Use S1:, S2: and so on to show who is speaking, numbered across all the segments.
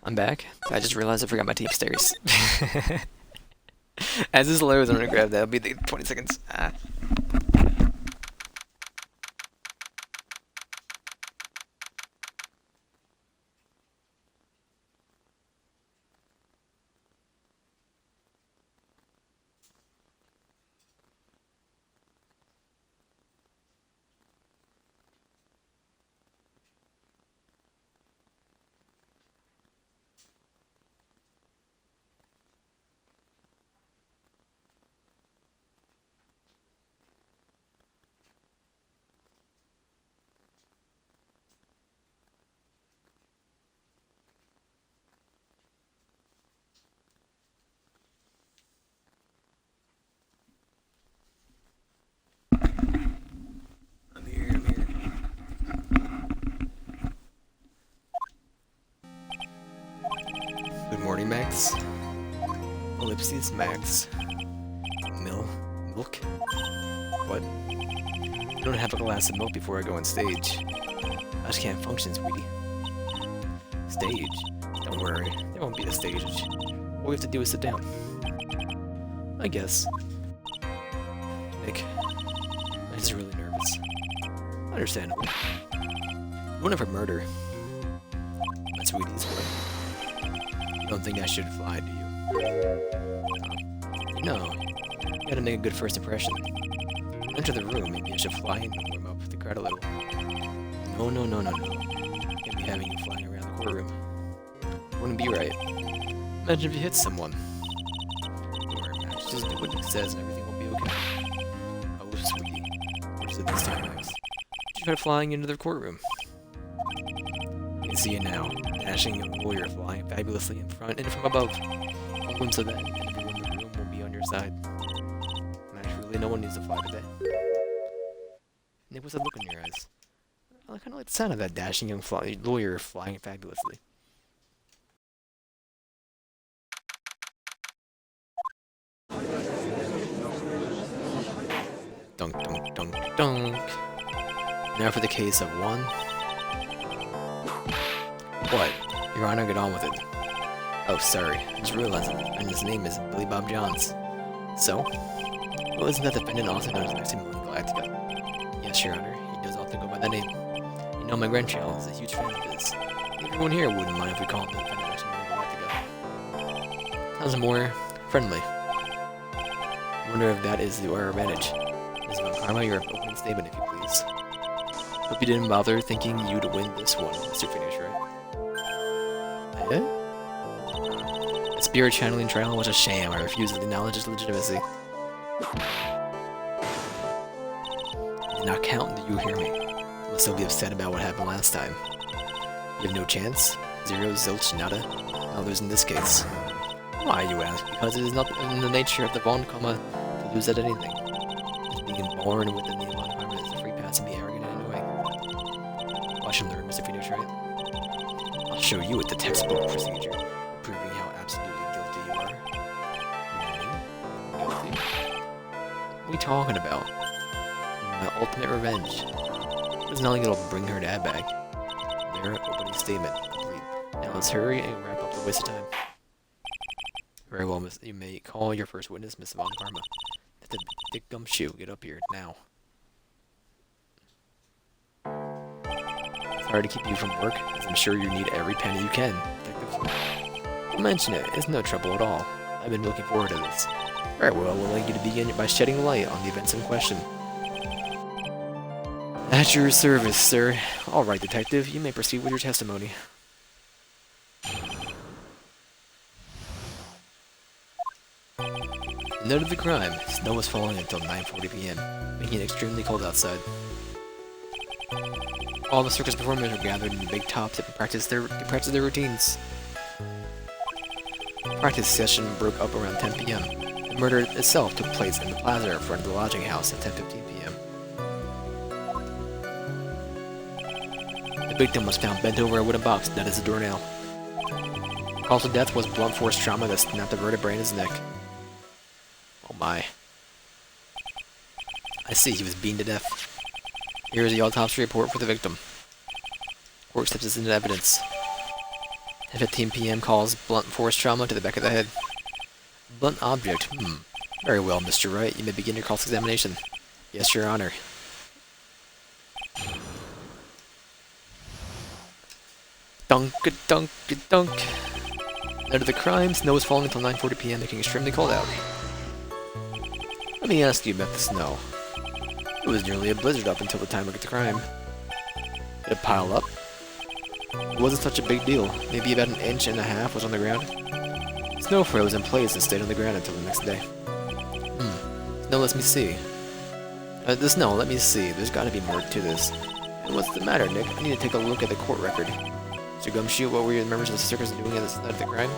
S1: I'm back. I just realized I forgot my tea upstairs. As this loads, I'm gonna grab that. It'll be the 20 seconds. Ah. I'm here, I'm here. Good morning, Max. Ellipses, Max. Milk? What? I don't have a glass of milk before I go on stage. I just can't function, sweetie. Stage? Don't worry, there won't be a stage. All we have to do is sit down. I guess. Nick, I'm just really nervous. Understandable. One of her murder. My sweetie's what? You don't think I should fly, do you? No. You gotta make a good first impression. Enter the room, maybe I should fly in and warm up the crowd a little. No. Can't be having you flying around the courtroom. Wouldn't be right. Imagine if you hit someone. Don't worry, Max. Just do what Nick says and everything will be okay. Oh, sweetie. What is it this time, Max? You tried flying into the courtroom. I can see you now. Dashing young lawyer flying fabulously in front and from above. A glimpse of that, and everyone in the room will be on your side. Naturally, no one needs to fly today. Nick, what's that look in your eyes? I kind of like the sound of that dashing young lawyer flying fabulously. Dunk, dunk, dunk, dunk. Now for the case of one. What? Your Honor, get on with it. Oh, sorry. I just realized it. And his name is Billy Bob Johns. So? Well, isn't that defendant also known as Maximilian Galactica? Yes, Your Honor. He does often go by that name. You know, my grandchild is a huge fan of his. Everyone here wouldn't mind if we called him defendant Maximilian Galactica. Sounds more friendly. I wonder if that is our advantage. Ms. Von Karma, your opening statement, if you please. Hope you didn't bother thinking you'd win this one, Mr. Finish, right? Eh? The spirit channeling trial was a sham. I refuse to acknowledge its legitimacy. I did not count, do you hear me? I must still be upset about what happened last time. You have no chance? Zero, zilch, nada? Well, there's in this case. Why, you ask? Because it is not in the nature of the Von Karma to lose at anything. Being born with the name Von Karma is a free pass to be arrogant in any way. Watch and learn, Mr. Phoenix, right? I'll show you at the textbook procedure, proving how absolutely guilty you are. Guilty? What are we talking about? My ultimate revenge. It's not like it'll bring her dad back. Their opening statement complete. Now let's hurry and wrap up the waste of time. Very well, Miss. You may call your first witness, Miss Von Karma. That's a dick gumshoe. Get up here now. Sorry to keep you from work, as I'm sure you need every penny you can, Detective. Don't mention it. It's no trouble at all. I've been looking forward to this. Very well, we'll like you to begin by shedding light on the events in question. At your service, sir. All right, Detective. You may proceed with your testimony. Note of the crime. Snow was falling until 9:40 p.m., making it extremely cold outside. All the circus performers were gathered in the big top to practice their routines. The practice session broke up around 10 p.m. The murder itself took place in the plaza in front of the lodging house at 10:15 p.m. The victim was found bent over a wooden box, dead as a doornail. Cause of death was blunt force trauma that snapped the vertebrae in his neck. Oh my. I see, he was beaten to death. Here is the autopsy report for the victim. Court accepts this into evidence. At 15 p.m. calls blunt force trauma to the back of the head. Blunt object. Very well, Mr. Wright. You may begin your cross-examination. Yes, Your Honor. Dunk. Night of the crime, snow was falling until 9:40 p.m., making extremely cold out. Let me ask you about the snow. It was nearly a blizzard up until the time of the crime. Did it pile up? It wasn't such a big deal. Maybe about 1.5 inches was on the ground. Snow froze in place and stayed on the ground until the next day. Snow, let me see. The snow, let me see. There's gotta be more to this. And what's the matter, Nick? I need to take a look at the court record. Mr. Gumshoe, what were your members of the circus doing at the night of the crime?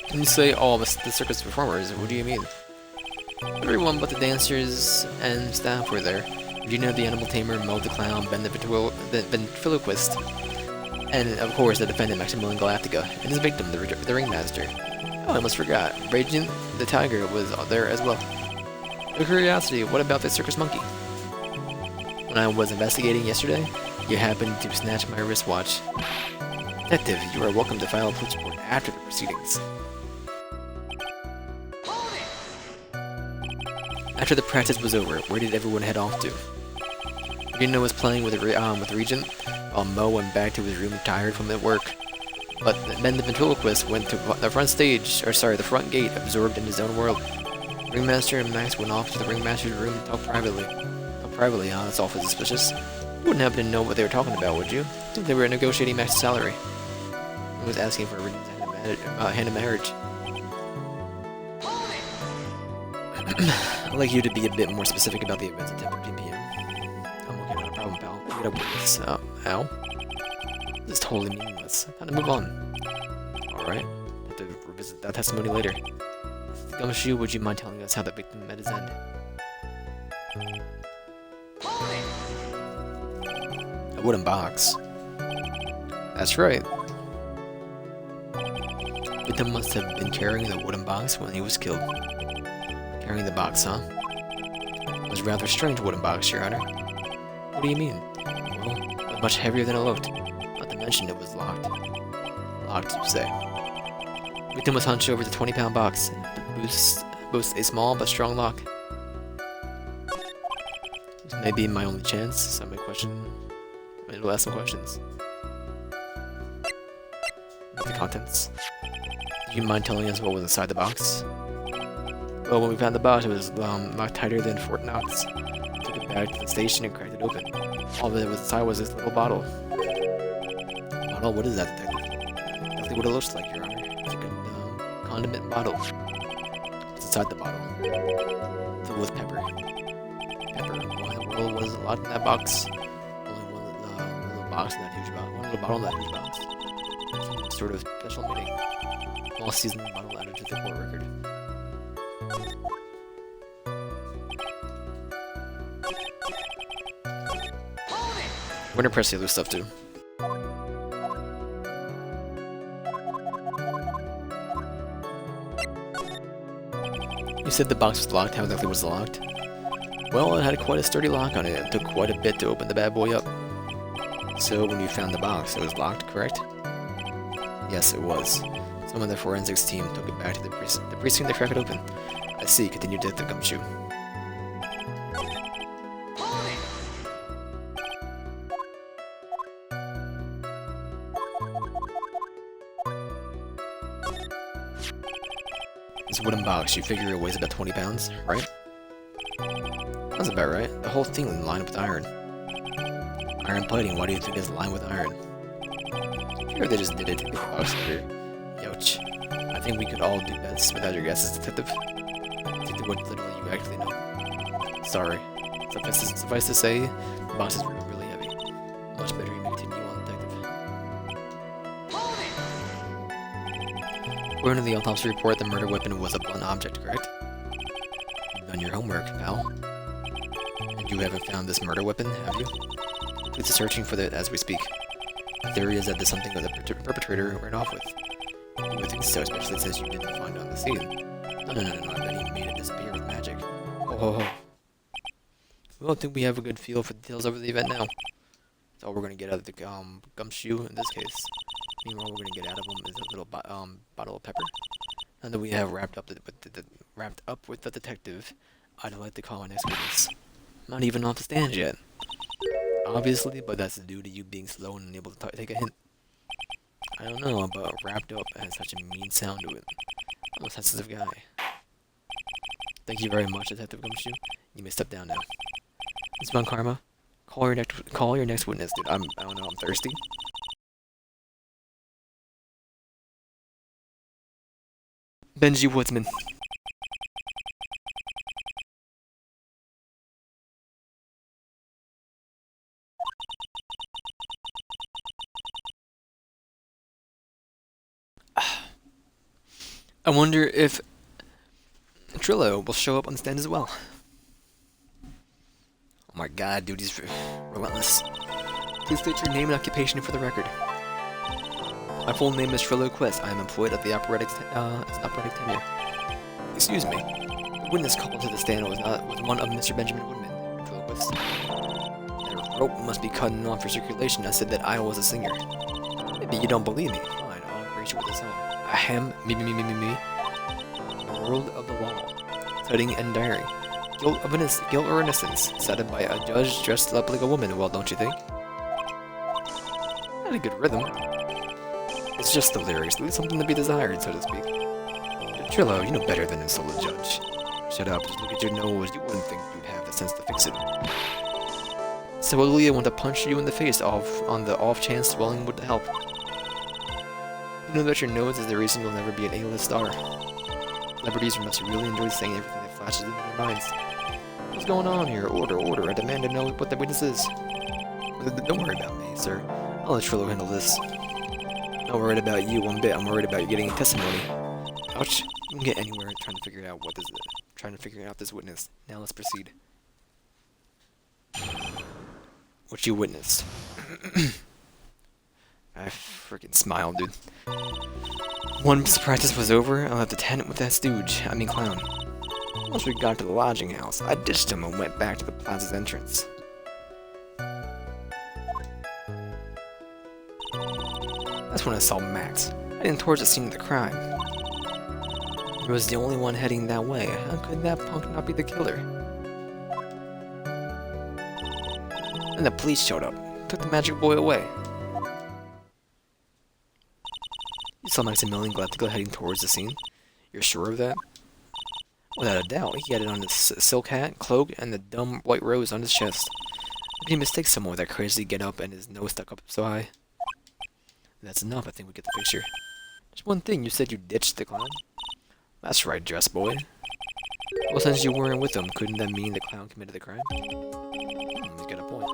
S1: When you say all of the circus performers, what do you mean? Everyone but the dancers and staff were there. You know, the animal tamer, Mo the clown, Ben the ventriloquist, and of course the defendant Maximilian Galactica, and his victim, the ringmaster. Oh, I almost forgot. Raging the tiger was there as well. Out of curiosity, what about the circus monkey? When I was investigating yesterday, you happened to snatch my wristwatch. Detective, you are welcome to file a police report after the proceedings. After the practice was over, where did everyone head off to? Reno was playing with Regent, while Mo went back to his room tired from the work. But then the ventriloquist went to the the front gate, absorbed in his own world. Ringmaster and Max went off to the ringmaster's room and talked privately. That's awfully suspicious. You wouldn't happen to know what they were talking about, would you? I think they were negotiating Max's salary. He was asking for Regent's hand in marriage. I'd like you to be a bit more specific about the events at 10:15 p.m. I'm okay, not a problem, pal. I get up with this. Ow? This is totally meaningless. Time to move on. Alright. Have to revisit that testimony later. Gumshoe, would you mind telling us how the victim met his end? A wooden box. That's right. The victim must have been carrying the wooden box when he was killed. Carrying the box, huh? It was a rather strange wooden box, Your Honor. What do you mean? Well, it was much heavier than it looked. Not to mention it was locked. Locked, you say. The victim was hunched over the 20-pound box. It boasts a small but strong lock. This may be my only chance, so I'll ask some questions. About the contents. Do you mind telling us what was inside the box? Well, when we found the box, it was locked tighter than Fort Knox. Took it back to the station and cracked it open. All that was inside was this little bottle. Bottle? What is that, detective? Exactly what it looks like, Your Honor. It's a condiment bottle. What's inside the bottle? Filled with pepper. Pepper? Why in the world was a lot in that box? Only one little box in that huge box. One little bottle in that huge box. Some sort of special meaning. Small seasoning bottle added to the court record. We're gonna press the other stuff too. You said the box was locked. How exactly was it locked? Well, it had quite a sturdy lock on it. It took quite a bit to open the bad boy up. So when you found the box, it was locked, correct? Yes, it was. Some of the forensics team took it back to the precinct to crack it open. I see, continued Detective Gumshoe. This wooden box, you figure it weighs about 20 pounds, right? That's about right. The whole thing is lined with iron. Iron plating, why do you think it's lined with iron? Sure, they just did it to make the box heavier. Youch. I think we could all do bets without your guesses, Detective. I think what literally you actually know. Sorry. Suffice to say, the box is really heavy. Much better you may continue on, Detective. According to the autopsy report, the murder weapon was a blunt object, correct? You've done your homework, pal. And you haven't found this murder weapon, have you? Police are searching for it as we speak. The theory is that there's something that the perpetrator ran off with. You would think so, especially since you didn't find it on the scene. No, I bet he made it disappear with magic. Oh. We don't think we have a good feel for the details of the event now. That's all we're gonna get out of the gumshoe in this case. Meanwhile, we're gonna get out of him is a little bottle of pepper. Now that we have wrapped up with the detective, I'd like to call our next witness. Not even off the stand yet. Obviously, but that's due to you being slow and unable to take a hint. I don't know, but wrapped up has such a mean sound to it. I'm a sensitive guy. Thank you very much, Detective Gumshoe. You may step down now. Miss Von Karma, call your next witness, dude. I don't know, I'm thirsty. Benji Woodsman. I wonder if Trillo will show up on the stand as well. Oh my god, dude, he's relentless. Please state your name and occupation for the record. My full name is Trillo Quest. I am employed at the operatic tenure. Excuse me. The witness called to the stand was one of Mr. Benjamin Woodman, Trillo Quest. The rope must be cut off for circulation. I said that I was a singer. Maybe you don't believe me. Fine, I'll grace you with a song. Ahem, me. The world of the law. Cutting and diary. Guilt or innocence. Decided by a judge dressed up like a woman. Well, don't you think? Not a good rhythm. It's just hilarious. Leave something to be desired, so to speak. Trillo, you know better than insult a judge. Shut up. Just look at your nose. You wouldn't think you'd have the sense to fix it. So Leah want to punch you in the face on the off chance swelling would help. You know that your nose is the reason you'll never be an A-list star. Celebrities must really enjoy saying everything that flashes into their minds. What's going on here? Order. I demand to know what the witness is. Don't worry about me, sir. I'll let Trillo handle this. Not worried about you one bit. I'm worried about you getting a testimony. Ouch. You can get anywhere trying to figure out this witness. Now let's proceed. What you witnessed. I freaking smiled, dude. Once practice was over, I left the tent with that stooge, clown. Once we got to the lodging house, I ditched him and went back to the plaza's entrance. That's when I saw Max, heading towards the scene of the crime. He was the only one heading that way. How could that punk not be the killer? Then the police showed up, took the magic boy away. You saw Maximilian Galactico heading towards the scene? You're sure of that? Without a doubt, he had it on his silk hat, cloak, and the dumb white rose on his chest. Did he mistake someone with that crazy get-up and his nose stuck up so high? That's enough, I think we get the picture. Just one thing, you said you ditched the clown? That's right, dress boy. Well, since you weren't with him, couldn't that mean the clown committed the crime? He's got a point.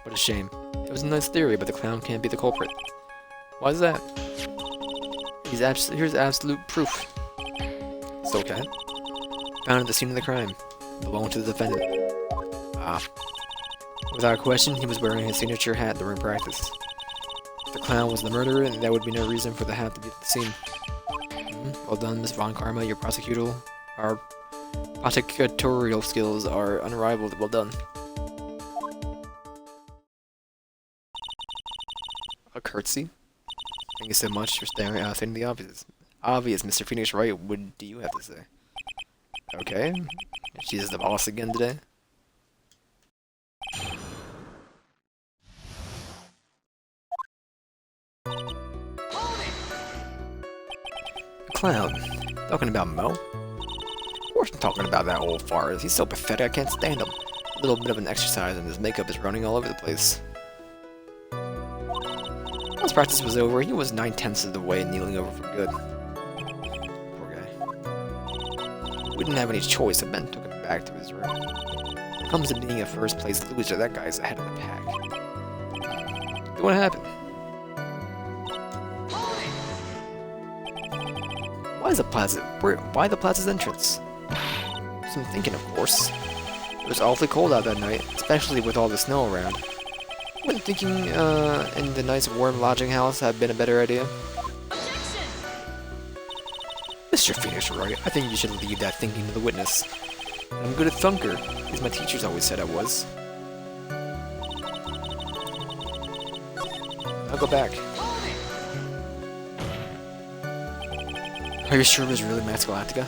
S1: What a shame. It was a nice theory, but the clown can't be the culprit. Why is that? Here's absolute proof. Silk hat. Found at the scene of the crime. Belonged to the defendant. Ah. Without question, he was wearing his signature hat during practice. If the clown was the murderer, then there would be no reason for the hat to be at the scene. Well done, Miss Von Karma. Your prosecutorial skills are unrivaled. Well done. A curtsy? Thank you so much for stating the obvious. Obvious, Mr. Phoenix Wright. What do you have to say? Okay. She's the boss again today. Clown. Talking about Mo? Of course I'm talking about that old fart. He's so pathetic I can't stand him. A little bit of an exercise and his makeup is running all over the place. Once practice was over, he was 9/10 of the way kneeling over for good. Poor guy. We didn't have any choice, so Ben took him back to his room. When it comes to being a first place loser, that guy's ahead of the pack. Then what happened? Why the plaza's entrance? Some thinking, of course. It was awfully cold out that night, especially with all the snow around. Wouldn't thinking in the nice warm lodging house have been a better idea? Mr. Phoenix Wright, I think you should leave that thinking to the witness. I'm good at Thunker, as my teachers always said I was. I'll go back. Are you sure it was really Max Galactica?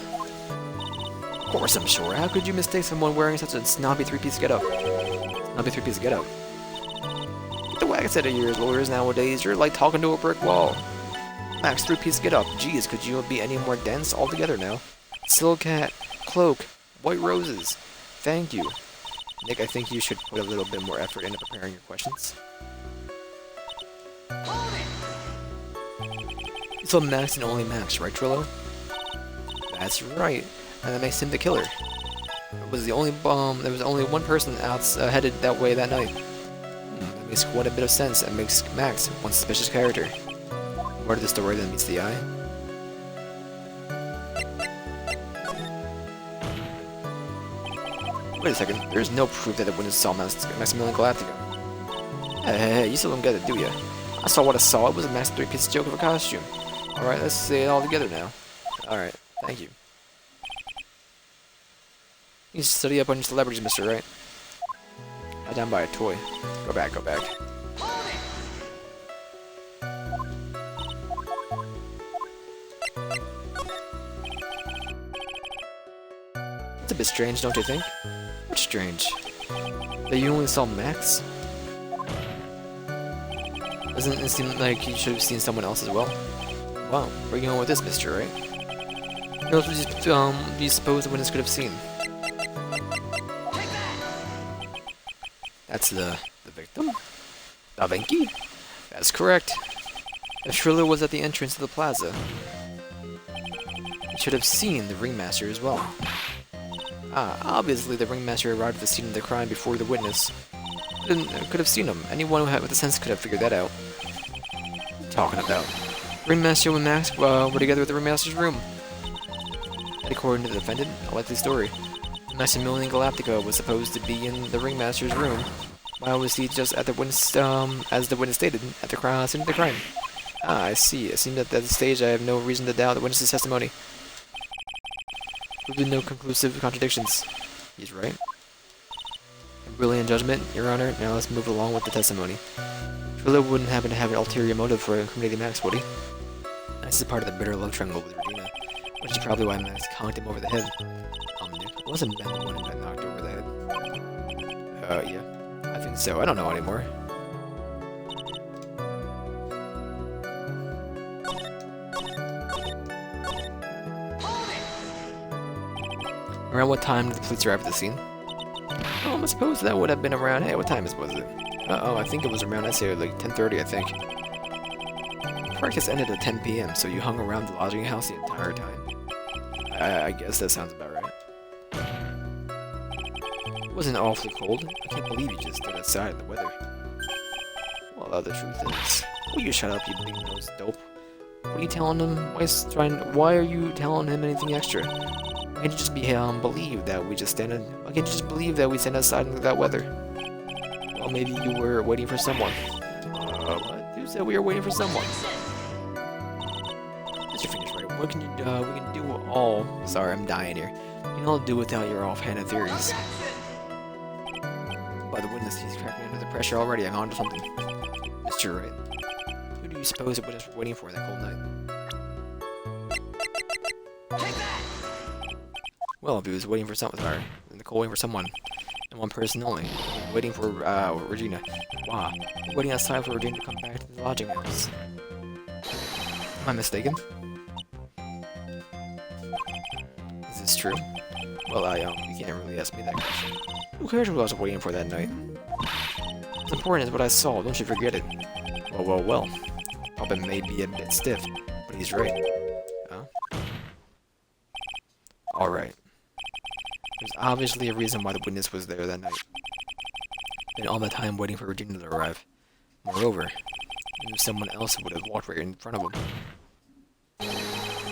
S1: Of course I'm sure. How could you mistake someone wearing such a snobby three-piece getup? Snobby three-piece getup. Get the wax out of your lawyers nowadays. You're like talking to a brick wall. Max three-piece getup. Geez, could you be any more dense altogether now? Silk hat, cloak, white roses. Thank you. Nick, I think you should put a little bit more effort into preparing your questions. So Max and only Max, right, Trillo? That's right, and that makes him the killer. It was the only there was only one person headed that way that night. That makes quite a bit of sense. That makes Max one suspicious character. More to the story than meets the eye. Wait a second, there's no proof that the witness saw Maximilian Galactica. Hey, you still don't get it, do ya? I saw what I saw. It was a Max three-piece joke of a costume. Alright, let's say it all together now. Alright, thank you. You need to study up on your celebrities, Mr. Wright. Got down by a toy. Go back, go back. It's a bit strange, don't you think? What's strange? That you only saw Max? Doesn't it seem like you should have seen someone else as well? Wow, where are you going with this, Mr. Wright? What else do you suppose the witness could have seen? That's the victim? Da Vinci? That's correct. If Trillo was at the entrance to the plaza, he should have seen the ringmaster as well. Obviously the ringmaster arrived at the scene of the crime before the witness. Could have seen him. Anyone with a sense could have figured that out. What are you talking about? Ringmaster and Max were together at the ringmaster's room. And according to the defendant, a likely story. Maximilian Galactica was supposed to be in the ringmaster's room. Why was he just at the witness, as the witness stated, at the scene of the crime? I see. It seems that at this stage I have no reason to doubt the witness's testimony. There will be no conclusive contradictions. He's right. A brilliant judgment, Your Honor. Now let's move along with the testimony. Trillo wouldn't happen to have an ulterior motive for incriminating Max, would he? This is part of the bitter love triangle with Regina, which is probably why Max conked him over the head. Nick, wasn't Ben the one who got knocked over the head? Yeah. I think so. I don't know anymore. Around what time did the police arrive at the scene? I suppose that would have been around... Hey, what time was it? I think it was around, I'd say, like 10:30, I think. Practice ended at 10 p.m., so you hung around the lodging house the entire time. I guess that sounds about right. It wasn't awfully cold. I can't believe you just stood outside in the weather. Well, the truth is... Will you shut up, you big-nosed dope? What are you telling him? Why are you telling him anything extra? Why can't you just believe that we just stand in... Why can't you just believe that we stand outside in that weather? Well, maybe you were waiting for someone. What? Who said we were waiting for someone? Mr. Phoenix Wright, what can you do? We can do all... Sorry, I'm dying here. We can all do without your offhanded theories. By the witness, he's cracking under the pressure already. I'm on to something. Mr. Wright, who do you suppose the witness was waiting for that cold night? Well, if he was waiting for someone, waiting for someone, and one person only, waiting for Regina. Wow, waiting outside for Regina to come back to the lodging house. Am I mistaken? Is this true? Well, you can't really ask me that question. Who cares what I was waiting for that night? What's important is what I saw. Don't you forget it. Well. Papa may be a bit stiff, but he's right. Huh? Alright. There's obviously a reason why the witness was there that night. And all the time waiting for Regina to arrive. Moreover, he knew someone else would have walked right in front of him.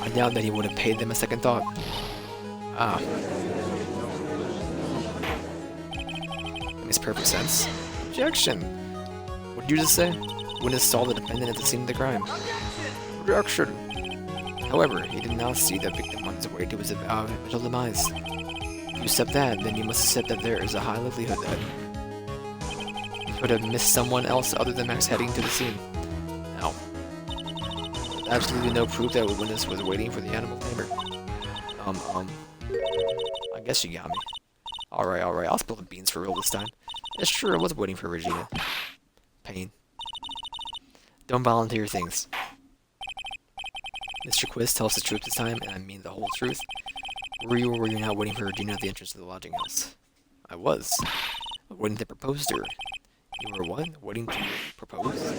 S1: I doubt that he would have paid them a second thought. That makes perfect sense. Objection! did you just say? Witness saw the defendant at the scene of the crime. Objection! However, he did not see the victim on his way to his eventual demise. If you accept that, then you must accept that there is a high likelihood that he could have missed someone else other than Max heading to the scene. Now, there's absolutely no proof that the witness was waiting for the animal tamer. I guess you got me. Alright, I'll spill the beans for real this time. Yeah, sure, I was waiting for Regina. Pain. Don't volunteer things. Mr. Quiz, tell us the truth this time, and I mean the whole truth. Were you or were you not waiting for Regina at the entrance of the lodging house? I was. Waiting to propose to her. You were what? Waiting to propose?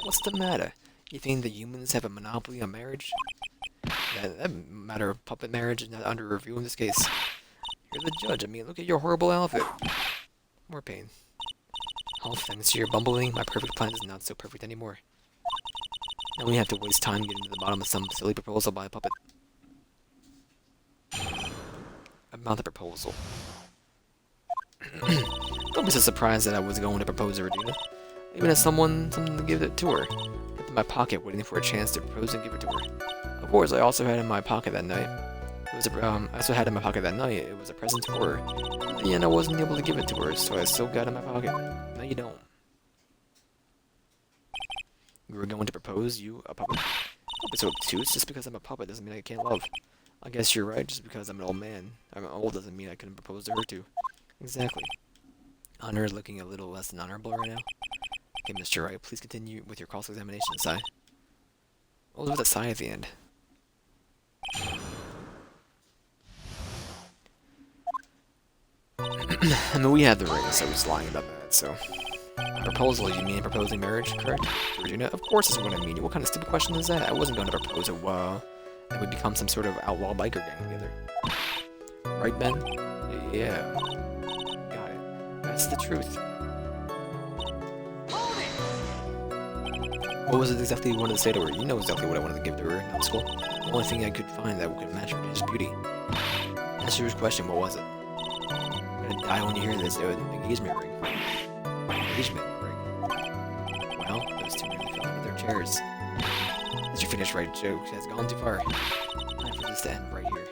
S1: What's the matter? You think the humans have a monopoly on marriage? That matter of puppet marriage is not under review in this case. You're the judge. I mean, look at your horrible outfit. More pain. Oh, thanks to your bumbling, my perfect plan is not so perfect anymore. Now we have to waste time getting to the bottom of some silly proposal by a puppet. About the proposal. Don't be so surprised that I was going to propose to Regina. I even had something to give it to her. Kept in my pocket, waiting for a chance to propose and give it to her. Of course, I also had in my pocket that night. It was a present for her. In the end, I wasn't able to give it to her, so I still got it in my pocket. No, you don't. You were going to propose, you, a puppet? Don't be so obtuse. Just because I'm a puppet doesn't mean I can't love. I guess you're right. Just because I'm an old man, I'm old doesn't mean I couldn't propose to her too. Exactly. Honor is looking a little less than honorable right now. Okay, Mr. Wright, please continue with your cross-examination, sigh. What was with the sigh at the end? I mean, we had the ring, so I was lying about that, so... Proposal, you mean proposing marriage, correct? Regina? Of course that's what I mean. What kind of stupid question is that? I wasn't going to propose a, that would become some sort of outlaw biker gang together. Right, Ben? Yeah. Got it. That's the truth. What was it exactly you wanted to say to her? You know exactly what I wanted to give to her in school. The only thing I could find that could match Regina's beauty. Answer your question, what was it? You're gonna die when you hear this. It was an engagement ring. Engagement ring. Well, those two nearly fell out of their chairs. Mr. Finish Right joke has gone too far. Time for this to end right here.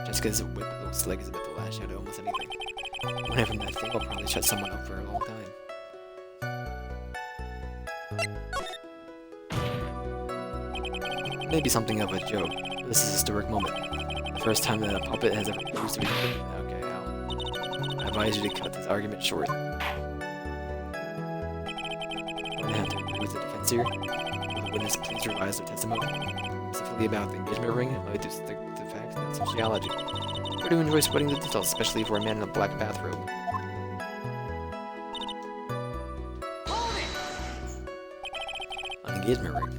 S1: Jessica's whip looks like it's about to lash out at almost anything. Whenever that thing will probably shut someone up for a long time. Maybe something of a joke, but this is a historic moment. The first time that a puppet has ever proposed to be human. Okay, I advise you to cut this argument short. I'm gonna have to agree with the defense here. Will the witness please revise their testimony? Specifically about the engagement ring, I do stick to the facts and sociology. I do enjoy sweating the details, especially for a man in a black bathrobe. An engagement ring.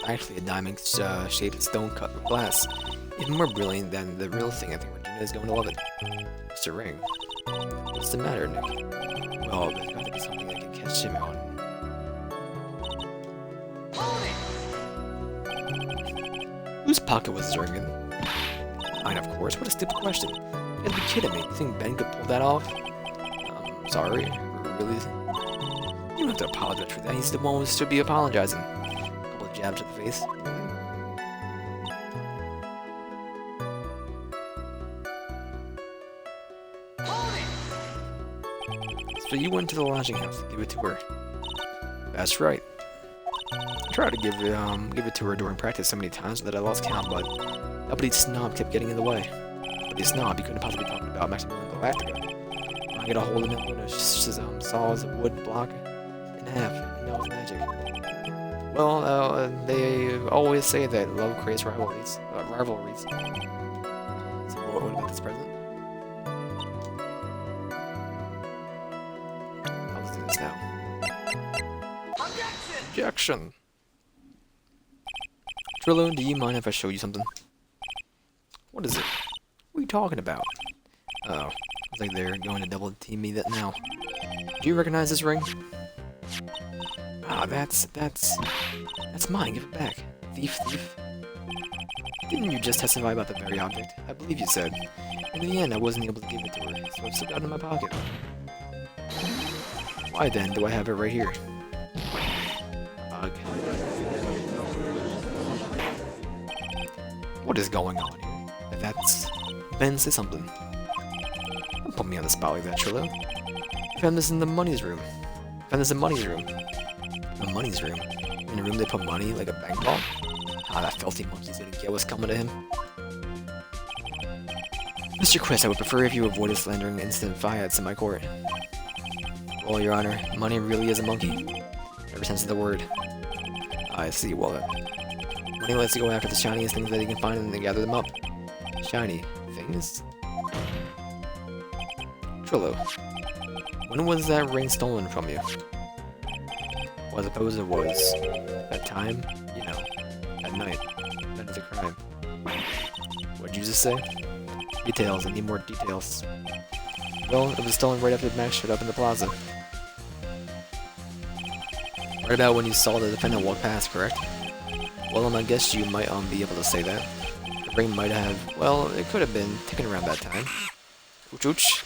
S1: Actually a diamond-shaped stone cut with glass. Even more brilliant than the real thing. I think Regina is going to love it. It's a ring. What's the matter, Nick? Well, there's got to be something that can catch him on. Whose pocket was this ring in? Mine, of course. What a stupid question. You gotta be kidding me. You think Ben could pull that off? Sorry. Really? You don't have to apologize for that. He's the one who should be apologizing. Jab to the face. So you went to the lodging house to give it to her. That's right. I tried to give it to her during practice so many times that I lost count, but Uppity Snob kept getting in the way. Uppity Snob, you couldn't possibly talk about Maximilian Galactica. When I get a hold of him, I'm gonna saws a wood block in half. You know it's magic. Well, they always say that love creates rivalries. So what about this present? Let's do this now. Objection! Trillo, do you mind if I show you something? What is it? What are you talking about? Oh, looks like they're going to double team me that now. Do you recognize this ring? Ah, that's mine. Give it back. Thief. Didn't you just testify about the very object? I believe you said. In the end, I wasn't able to give it to her, so I still got it in my pocket. Why then do I have it right here? Ugh. What is going on here? That's... Ben, say something. Don't put me on the spot like that, Trillo. I found this in the money's room. I found this in Money's room. The money's room? In a room they put money, like a bank vault? Ah, that filthy monkey's gonna get what's coming to him. Mr. Quist, I would prefer if you avoided slandering instant fiats in my court. Well, Your Honor, money really is a monkey. Every sense of the word. I see, well then. Money lets you go after the shiniest things that you can find and then gather them up. Shiny things? Trillo, when was that ring stolen from you? Well, I suppose it was. At time? You know, at night. That is a crime. What'd you just say? Details, I need more details. Well, it was stolen right after Max showed up in the plaza. Right about when you saw the defendant walk past, correct? Well, I guess you might be able to say that. The ring might have, well, it could have been taken around that time. Ooch ooch.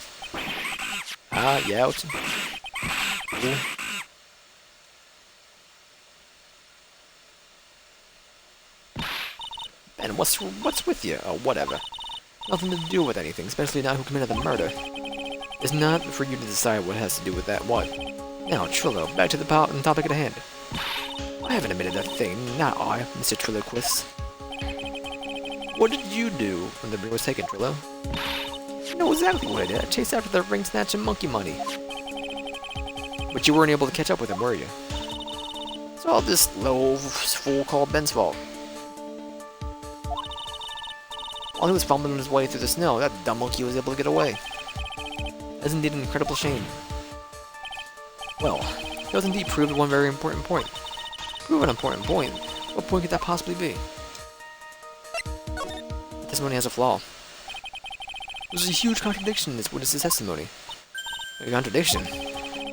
S1: Ah, yeah, ouch. Ooh. And what's with you? Oh, whatever. Nothing to do with anything, especially not who committed the murder. It's not for you to decide what has to do with that what. Now, Trillo, back to the topic at hand. I haven't admitted a thing, not I, Mr. Trilloquist. What did you do when the ring was taken, Trillo? You know exactly what I did. I chased after the ring snatching monkey money. But you weren't able to catch up with him, were you? It's all this low fool called Ben's fault. While he was fumbling his way through the snow, that dumb monkey was able to get away. That's indeed an incredible shame. Well, it does indeed prove one very important point. Prove an important point? What point could that possibly be? The testimony has a flaw. There's a huge contradiction in this witness's testimony. A contradiction?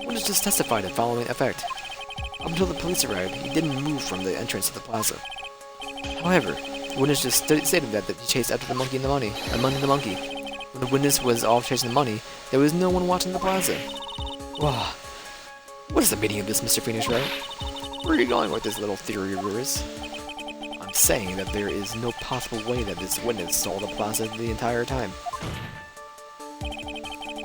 S1: Witness just testified the following effect. Up until the police arrived, he didn't move from the entrance to the plaza. However, the witness just stated that he chased after the monkey and the money, the monkey. When the witness was off chasing the money, there was no one watching the plaza. Wow. What is the meaning of this, Mr. Phoenix Wright? Where are you going with this little theory of yours? I'm saying that there is no possible way that this witness saw the plaza the entire time.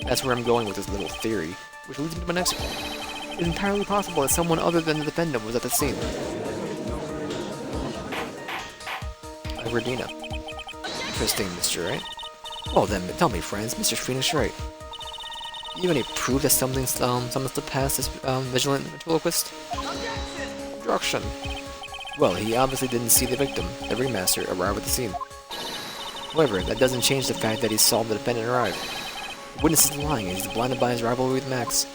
S1: That's where I'm going with this little theory, which leads me to my next point. It's entirely possible that someone other than the defendant was at the scene. Like Regina. Interesting, Mr. Wright. Well then, tell me, friends, Mr. Phoenix Wright. Do you have any proof that someone slipped past this vigilant ventriloquist? Objection! Well, he obviously didn't see the victim, the ringmaster, arrive at the scene. However, that doesn't change the fact that he saw the defendant arrive. The witness is lying and he's blinded by his rivalry with Max.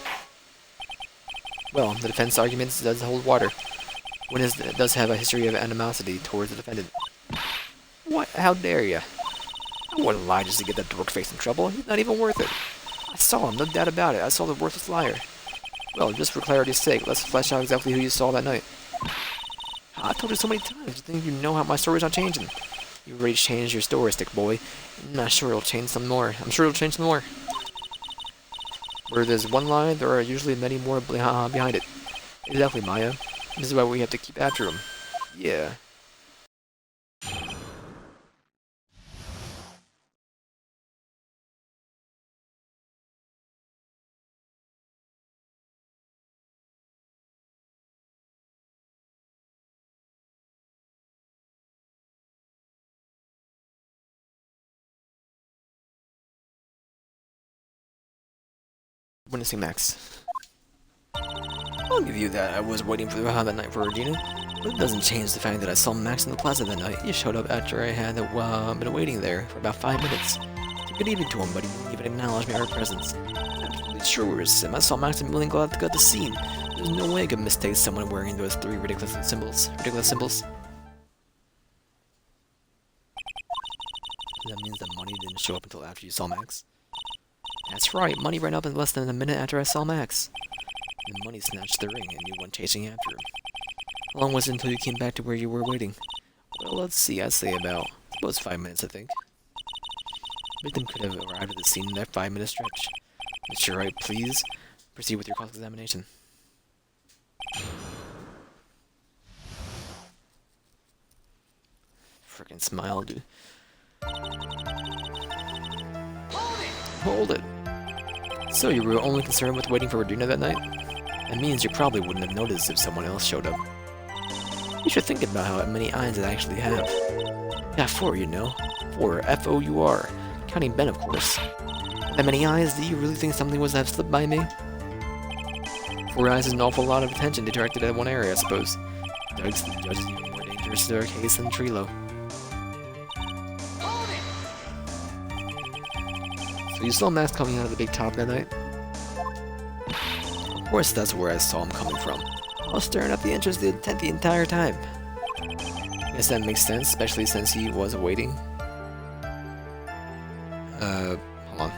S1: Well, the defense argument does hold water. Witness does have a history of animosity towards the defendant. What? How dare ya? I wouldn't lie just to get that dork face in trouble. He's not even worth it. I saw him, no doubt about it. I saw the worthless liar. Well, just for clarity's sake, let's flesh out exactly who you saw that night. I told you so many times. You think you know how my story's not changing? You already changed your story, stick boy. I'm not sure it'll change some more. I'm sure it'll change some more. Where there's one lie, there are usually many more behind it. Exactly, Maya. This is why we have to keep after him. Yeah. Witnessing Max. I'll give you that. I was waiting for that night for Regina, but it doesn't change the fact that I saw Max in the plaza that night. He showed up after I had been waiting there for about 5 minutes. Good evening to him, but he didn't even acknowledge my presence. I'm absolutely sure it was him. I saw Max and Milling go out to the scene. There's no way I could mistake someone wearing those 3 ridiculous symbols. That means that money didn't show up until after you saw Max. That's right, money ran up in less than a minute after I saw Max. And money snatched the ring, and you went chasing after him. How long was it until you came back to where you were waiting? Well, let's see, I'd say about 5 minutes, I think. The victim could have arrived at the scene in that 5-minute stretch. Mr. Wright, please Proceed with your cross-examination. Frickin' smile, dude. Hold it! So you were only concerned with waiting for dinner that night? That means you probably wouldn't have noticed if someone else showed up. You should think about how many eyes it actually have. Yeah, 4, you know. 4, F-O-U-R. Counting Ben, of course. That many eyes? Do you really think something was to have slipped by me? 4 eyes is an awful lot of attention directed at one area, I suppose. Doug's the judge is even more dangerous to our case than Trilo. So you saw Max coming out of the big top that night? Of course that's where I saw him coming from. I was staring at the entrance of the tent the entire time. Guess that makes sense, especially since he was waiting. Hold on.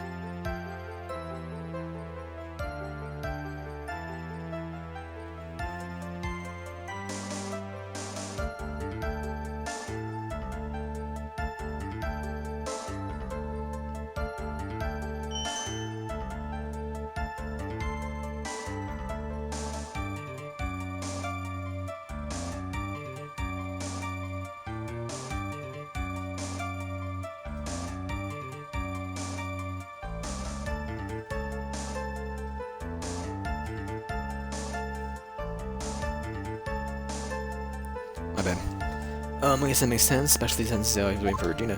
S1: My bad. I guess that makes sense, especially since he was waiting for Regina.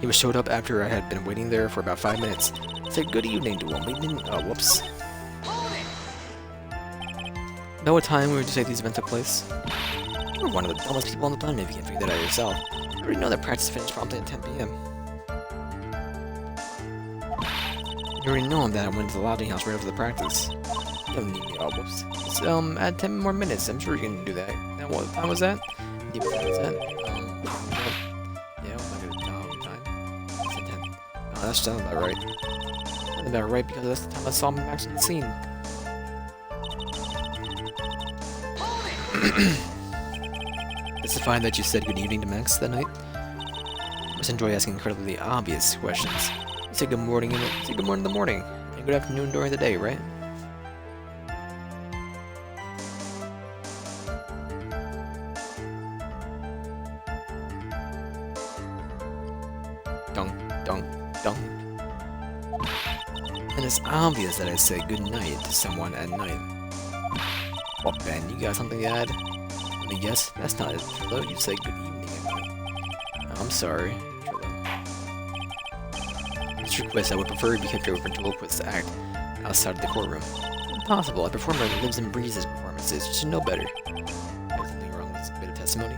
S1: He was showed up after I had been waiting there for about 5 minutes. Said good evening to him. We didn't. Whoops. Know what time we were to say these events took place? You're one of the dumbest people on the planet if you can't figure that out yourself. You already know that practice finished promptly at 10 p.m. You already know that I went to the lodging house right after the practice. You don't need me. Oh, whoops. It's, add 10 more minutes. I'm sure you can do that. Now, what time was that? What time was that? Yeah, I'm not gonna time. It's at 10. Oh, that sounds about right. Sounds about right because that's the time I saw Max on the scene. It's fine that you said good evening to Max that night. I must enjoy asking incredibly obvious questions. You say good morning in the morning, and good afternoon during the day, right? Dunk, dunk, dunk. And it's obvious that I say good night to someone at night. Well, Ben, you got something to add? Let me guess, that's not it. Hello, you say good evening at night. I'm sorry. Mr. Quist, I would prefer you kept your open Quist to act outside of the courtroom. Impossible. A performer that lives and breathes his performances. You should know better. There's something wrong with this bit of testimony.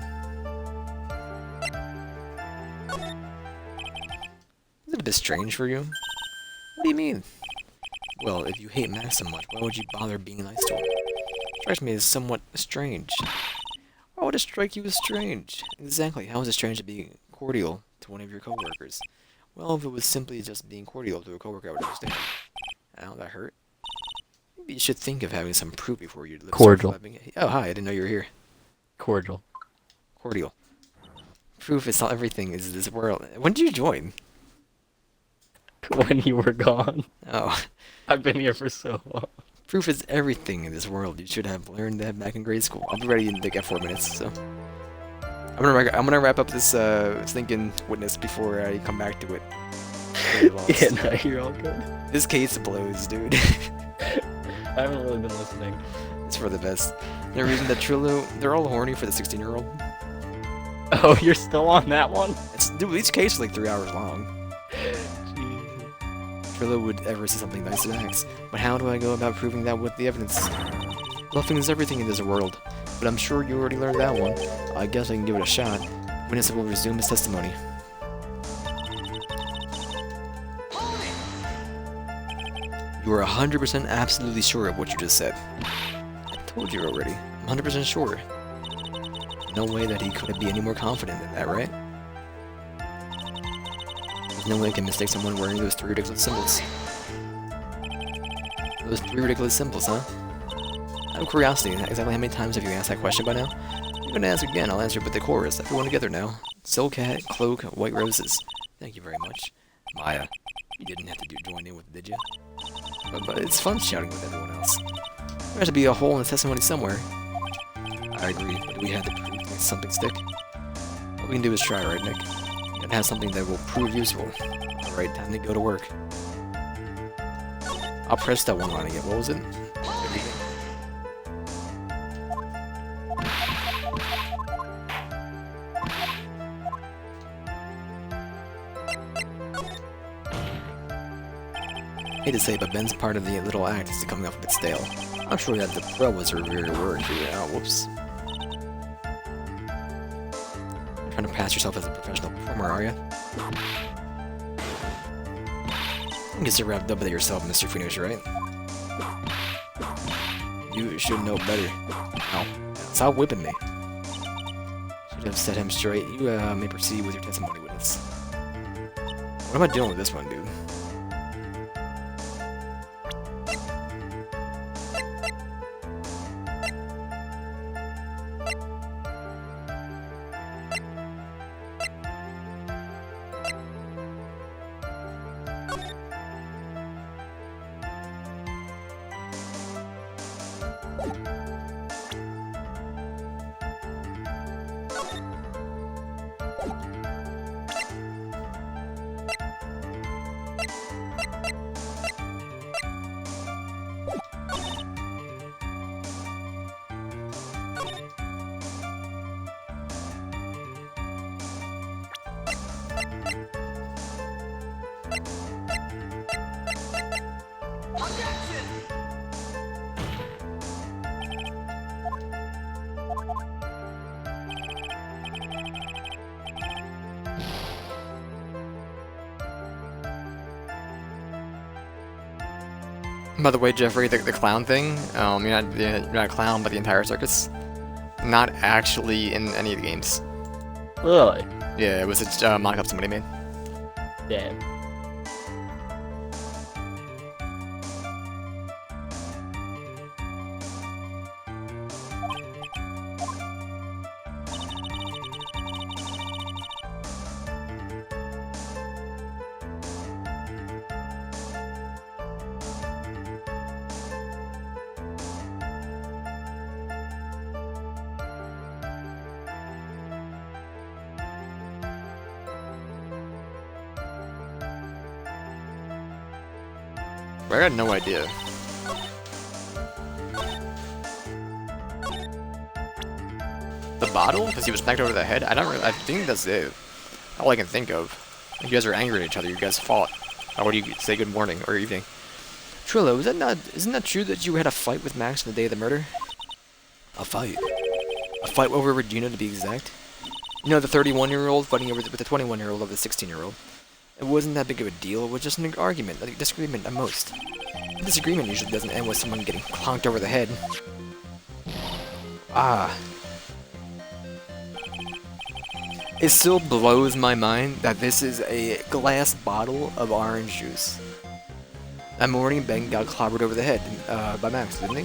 S1: Is it a bit strange for you? What do you mean? Well, if you hate Max so much, why would you bother being nice to him? Strikes me as somewhat strange. Why would it strike you as strange? Exactly. How is it strange to be cordial to one of your coworkers? Well, if it was simply just being cordial to a coworker, I would understand. Ow, that hurt. Maybe you should think of having some proof before you
S2: Cordial.
S1: Oh, hi, I didn't know you were here.
S2: Cordial.
S1: Cordial. Proof is not everything in this world. When did you join?
S2: When you were gone.
S1: Oh.
S2: I've been here for so long.
S1: Proof is everything in this world. You should have learned that back in grade school. I'll be ready in like 4 minutes, so... I'm gonna wrap up this stinking witness before I come back to it.
S2: Yeah, no, you're all good.
S1: This case blows, dude.
S2: I haven't really been listening.
S1: It's for the best. The reason that Trilo, they're all horny for the 16-year-old.
S2: Oh, you're still on that one?
S1: Dude, each case is like 3 hours long. Trilo would ever see something nice to Max. But how do I go about proving that with the evidence? Bluffing is everything in this world. But I'm sure you already learned that one. I guess I can give it a shot. Witness will resume his testimony. You are 100% absolutely sure of what you just said. I told you already. I'm 100% sure. No way that he could be any more confident than that, right? There's no way I can mistake someone wearing those 3 ridiculous symbols. Those 3 ridiculous symbols, huh? Out of curiosity, exactly how many times have you asked that question by now? I'm gonna ask again, I'll answer with the chorus. Everyone together now. Soul Cat, Cloak, White Roses. Thank you very much. Maya. You didn't have to join in with it, did you? But it's fun shouting with everyone else. There has to be a hole in the testimony somewhere. I agree, but do we have to prove make something stick? All we can do is try, right, Nick? You gotta have something that will prove useful. Alright, time to go to work. I'll press that one line again. What was it? Hate to say, but Ben's part of the little act is coming off a bit stale. I'm sure that the pro was her very word. Oh, whoops. You're trying to pass yourself as a professional performer, are you? I guess you're wrapped up with it yourself, Mr. Phoenix, right? You should know better. Ow. Stop whipping me. Should have set him straight. You may proceed with your testimony, witness. What am I doing with this one, dude? By the way, Jeffrey, the clown thing, you're not a clown, but the entire circus, not actually in any of the games.
S2: Really?
S1: Yeah, it was a mock-up somebody made.
S2: Damn.
S1: I got no idea. The bottle? Because he was smacked over the head? I think that's it. All I can think of. You guys are angry at each other. You guys fought. Or what do you say good morning or evening? Trillo, isn't that true that you had a fight with Max on the day of the murder? A fight? A fight over Regina, to be exact? You know, the 31-year-old fighting over with the 21-year-old over the 16-year-old. It wasn't that big of a deal. It was just an argument, a disagreement at most. A disagreement usually doesn't end with someone getting clonked over the head. Ah. It still blows my mind that this is a glass bottle of orange juice. That morning, Ben got clobbered over the head by Max, didn't he?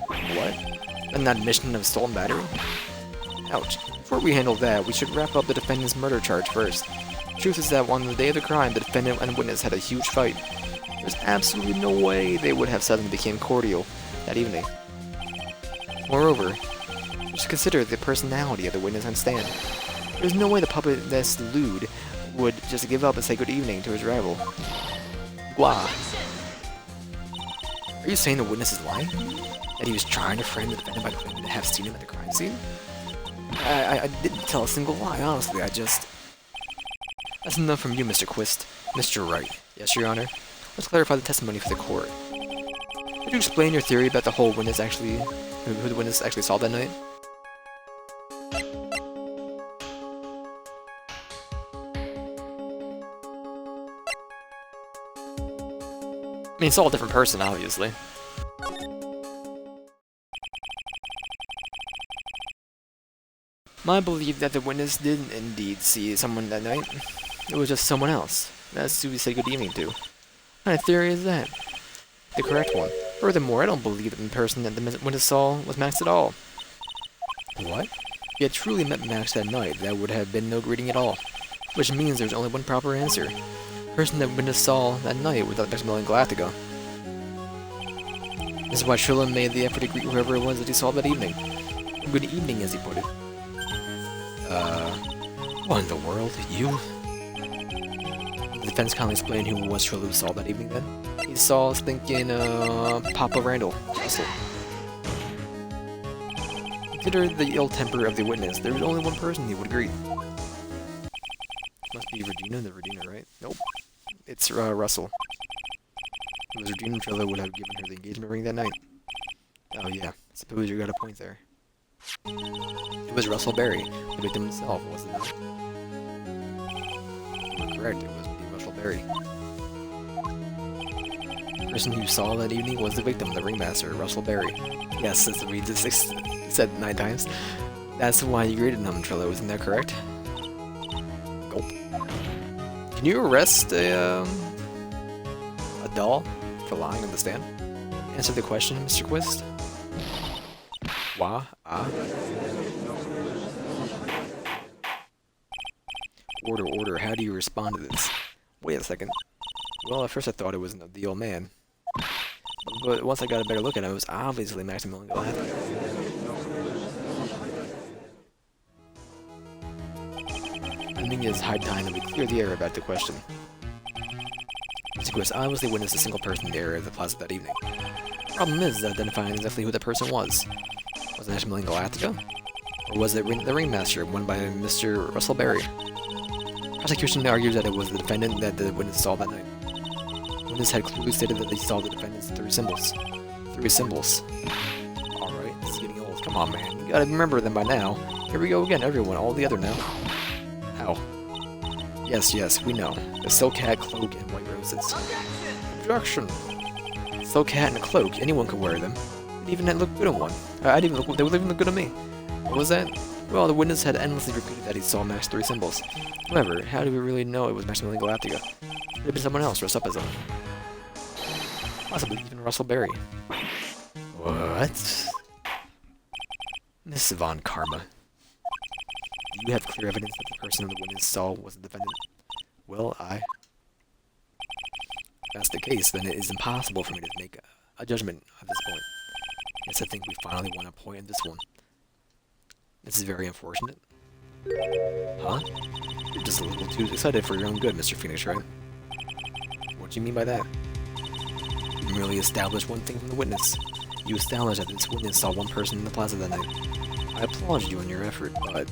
S1: What? An admission of stolen battery? Ouch. Before we handle that, we should wrap up the defendant's murder charge first. The truth is that on the day of the crime, the defendant and witness had a huge fight. There's absolutely no way they would have suddenly become cordial that evening. Moreover, you should consider the personality of the witness on stand. There's no way the puppet-ness Lude would just give up and say good evening to his rival. Wah. Are you saying the witness is lying? That he was trying to frame the defendant by claiming to have seen him at the crime scene? I didn't tell a single lie, honestly, That's enough from you, Mr. Quist. Mr. Wright. Yes, Your Honor. Let's clarify the testimony for the court. Could you explain your theory about who the witness actually saw that night? I mean, it's all a different person, obviously. My belief that the witness did indeed see someone that night. It was just someone else. That's who we said good evening to. What kind of theory is that? The correct one. Furthermore, I don't believe that the person that the witness saw was Max at all. What? If he had truly met Max that night, that would have been no greeting at all. Which means there's only one proper answer. person that witnessed Saul that night with Maximilian Galactica. This is why Trilla made the effort to greet whoever it was that he saw that evening. Good evening, as he put it. What in the world? You? The defense kindly explained who was Trilla who saw that evening then. He saw us thinking, Papa Randall. Russell. Consider the ill temper of the witness. There was only one person he would greet. Must be Regina, the Regina, right? Nope. It's, Russell. It was Regina Trilla would have given her the engagement ring that night. Oh yeah, suppose you got a point there. It was Russell Berry, the victim himself, wasn't it? You were correct, it was Russell Berry. The person you saw that evening was the victim, the ringmaster, Russell Berry. Yes, as we just said 9 times. That's why you greeted him, Trilla, isn't that correct? Gulp. Can you arrest a doll for lying on the stand? Answer the question, Mr. Quist. Wah? Ah? Order, how do you respond to this? Wait a second. Well, at first I thought it was the old man. But once I got a better look at him, it was obviously Maximilian Galactica. I think it's high time that we clear the air about the question. Mr. Quist obviously witnessed a single person in the area of the plaza that evening. Problem is identifying exactly who that person was. Was it Maximilian Galactica? Or was it the ringmaster, won by Mr. Russell Berry? Prosecution argues that it was the defendant that the witness saw that night. The witness had clearly stated that they saw the defendant's 3 symbols. 3 symbols. Alright, this is getting old. Come on, man. You gotta remember them by now. Here we go again, everyone. All the other now. Ow. Yes, we know. The silk hat, cloak, and white roses. Objection! Silk hat and a cloak. Anyone could wear them. It even looked good on one. They would even look good on me. What was that? Well, the witness had endlessly repeated that he saw Max's 3 symbols. However, how do we really know it was Maximilian Galactica? It could have been someone else dressed up as him. Possibly even Russell Berry. What? Miss Von Karma. Do you have clear evidence that the person the witness saw was the defendant? Well, If that's the case, then it is impossible for me to make a judgment at this point. Yes, I think we finally won a point in this one. This is very unfortunate. Huh? You're just a little too excited for your own good, Mr. Phoenix, right? What do you mean by that? You merely established one thing from the witness. You established that this witness saw one person in the plaza that night. I applaud you on your effort, but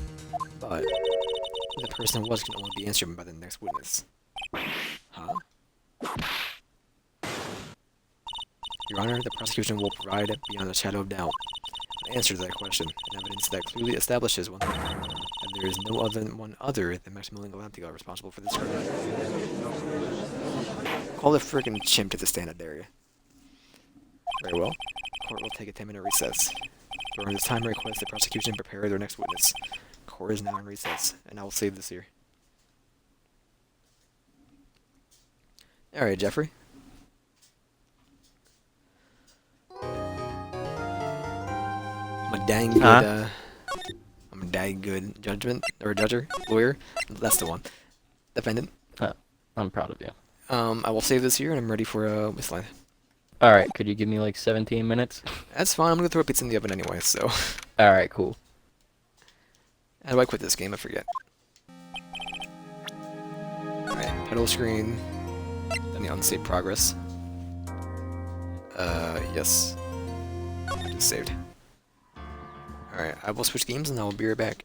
S1: who the person was can only be answered by the next witness. Huh? Your Honor, the prosecution will provide, beyond a shadow of doubt, an answer to that question, and evidence that clearly establishes that there is no one other than Maximilian Galactica responsible for this crime. Call the frickin' chimp to the stand, I dare you. Very well. Court will take a 10-minute recess. During this time, I request the prosecution prepare their next witness. Court is now in recess, and I will save this here. Alright, Jeffrey. I'm a dang good judgment, or judger, lawyer. That's the one. Defendant.
S2: I'm proud of you.
S1: I will save this here, and I'm ready for whistling.
S2: Alright, could you give me like 17 minutes?
S1: That's fine, I'm gonna throw a pizza in the oven anyway, so.
S2: Alright, cool.
S1: How do I quit this game? I forget. Alright, title screen. Then the unsaved progress. Yes. I just saved. Alright, I will switch games and I will be right back.